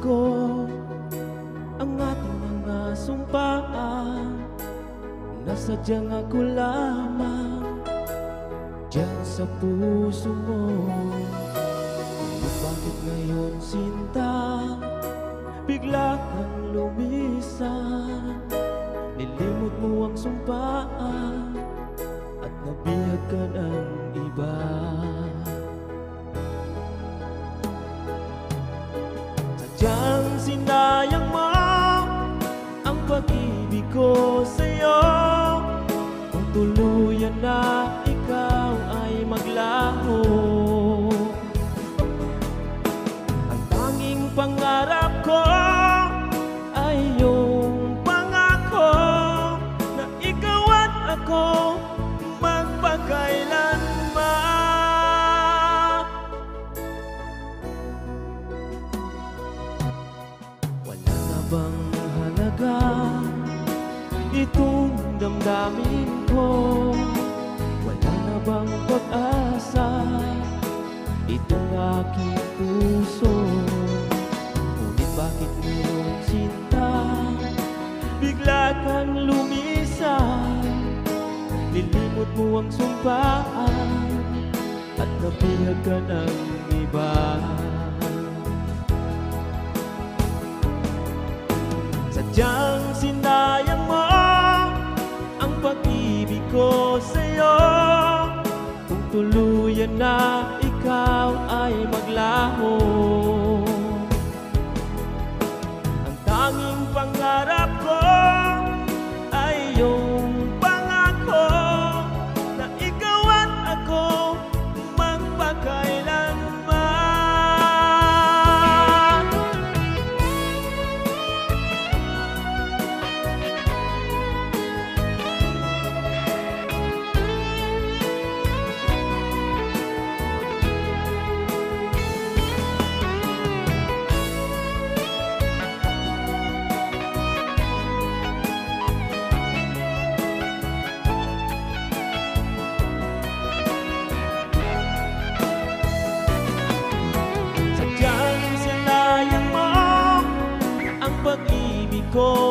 ko ang ating mga sumpaan na sadyang ako lamang diyan sa puso mo. Ngunit bakit ngayon, sinta, bigla kang lumisan? Nilimot mo ang sumpaan at nabihag ka ng iba. Sadyang sinayang mo ang pag-ibig ko sa'yo. Kung tuluyan na ikaw ay maglaho, ang tanging pangarap ko ay iyong pangako na ikaw at ako magpakailanman. Wala na bang halaga itong damdamin ko? Wala na bang pag-asa itong aking puso? Ngunit bakit ngayon, sinta, bigla kang lumisan? Nilimot mo ang sumpaan at nabihag ka ng iba. Sadyang sinayang mo ang pag-ibig ko sa'yo. Kung tuluyan na ikaw ay maglaho, ang tanging pangarap ko ay iyong pangako na ikaw at ako magpakailanman. Pag-ibig ko